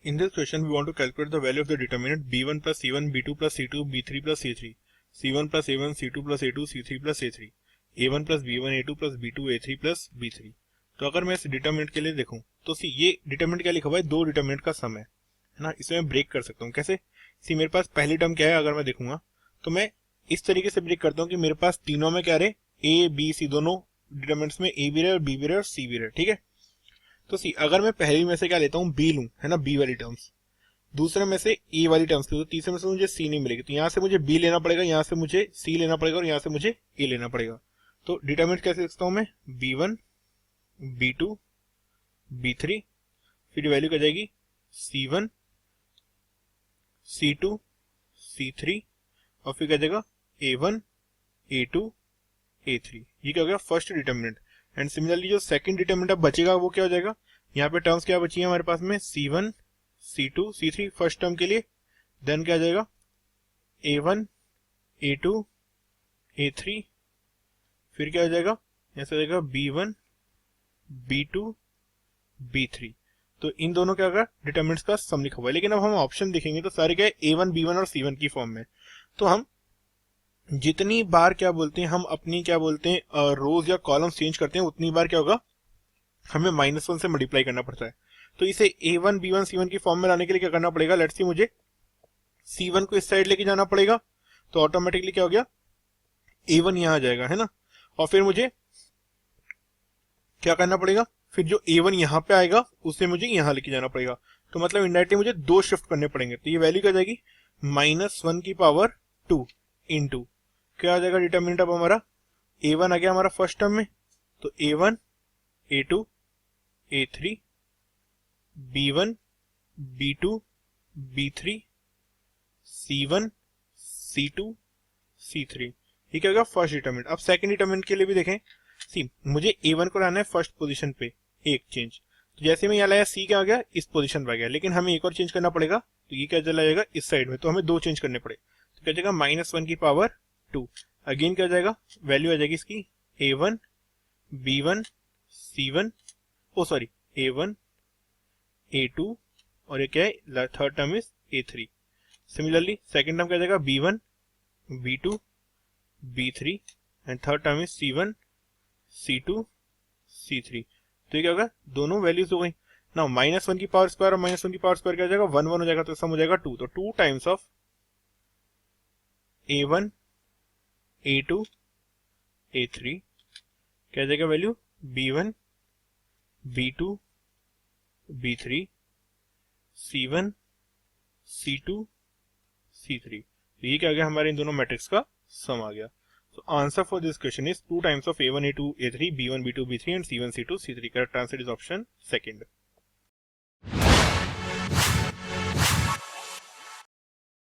In this question, we want to calculate the value of the determinant b1 plus c1, b2 plus c2, b3 plus c3, c1 plus a1, c2 plus a2, c3 plus a3, a1 plus b1, a2 plus b2, a3 plus b3। तो अगर मैं इस determinant के लिए देखूं तो सी ये determinant क्या लिखा हुआ है, दो डिटर्मिनेंट का सम है ना। इसे मैं ब्रेक कर सकता हूँ कैसे। सी मेरे पास पहली टर्म क्या है, अगर मैं देखूंगा तो मैं इस तरीके से ब्रेक करता हूँ कि मेरे पास तीनों में क्या रहे, ए बी सी दोनों डिटर्मिनेंट्स में ए भी रहे और बी भी रहे और सी भी रहे, ठीक है। तो सी अगर मैं पहली में से क्या लेता हूँ, बी लूं, है ना, बी वाली टर्म्स, दूसरे में से ए वाली टर्म्स थी, तो तीसरे में से मुझे सी नहीं मिलेगी, तो यहाँ से मुझे बी लेना पड़ेगा, यहाँ से मुझे सी लेना पड़ेगा और यहाँ से मुझे ए लेना पड़ेगा। तो डिटरमिनेंट कैसे लिखता हूँ मैं, b1 b2 b3, फिर वैल्यू क्या जाएगी c1 c2 c3 और फिर क्या जाएगा a1 a2 a3। ये क्या हो गया फर्स्ट डिटरमिनेंट। एंड सिमिलरली जो सेकंड डिटरमिनेंट अब बचेगा वो क्या हो जाएगा, यहाँ पे टर्म्स क्या बची है हमारे पास में, c1 c2 c3 first term के लिए, देन क्या आ जाएगा a1 a2 a3, फिर क्या हो जाएगा यहाँ से आ जाएगा b1 b2 b3। तो इन दोनों क्या होगा डिटरमिनेंट्स का सम लिखा हुआ है। लेकिन अब हम ऑप्शन देखेंगे तो सारे क्या है a1 b1 और c1 की फॉर्म में। तो हम जितनी बार क्या बोलते हैं, हम अपनी क्या बोलते हैं रोज या कॉलम्स चेंज करते हैं, उतनी बार क्या होगा हमें -1 से मल्टीप्लाई करना पड़ता है। तो इसे a1 b1 c1 की फॉर्म में लाने के लिए क्या करना पड़ेगा, लेट्स सी मुझे c1 को इस साइड लेके जाना पड़ेगा, तो ऑटोमेटिकली क्या हो गया a1 यहां आ जाएगा, है ना। और फिर मुझे क्या करना पड़ेगा, फिर जो a1 यहाँ पे आएगा उसे मुझे यहाँ लेके जाना पड़ेगा। तो मतलब इनडायरेक्टली मुझे दो शिफ्ट करने पड़ेंगे। तो ये वैल्यू क्या जाएगी -1 की पावर 2 इंटू क्या आ जाएगा डिटरमिनेंट अब हमारा, a1 आ गया हमारा फर्स्ट टर्म में, तो a1 a2 a3 b1 b2 b3 c1 c2 c3। ये क्या होगा फर्स्ट डिटरमिनेंट। अब सेकंड डिटरमिनेंट के लिए भी देखें, सी मुझे a1 को लाना है फर्स्ट पोजीशन पे, एक चेंज, तो जैसे मैं यहाँ लाया c क्या आ गया इस पोजीशन पे आ गया, लेकिन हमें एक और चेंज करना पड़ेगा, तो ये क्या चला जाएगा इस साइड में, तो हमें दो चेंज करने पड़े। तो क्या जाएगा -1 की पावर 2, अगेन क्या जाएगा वैल्यू आ जाएगी इसकी a1 b1 c1 ओ सॉरी a1 a2 और ये क्या है third term is a3। Similarly second term क्या जाएगा b1 b2 b3 and third term is c1 c2 c3। तो ये क्या होगा दोनों वैल्यूज हो गई ना। -1 की पावर स्क्वायर और -1 की पावर स्क्वायर क्या हो जाएगा 1 1 हो जाएगा, तो सम हो जाएगा 2, तो 2 times of a1 a2 a3 क्या जाएगा value b1 b2 b3 c1 c2 c3। तो ये क्या आ गया हमारे इन दोनों मैट्रिक्स का सम आ गया। So answer for this question is 2 times of a1 a2 a3 b1 b2 b3 and c1 c2 c3। Correct answer is option second.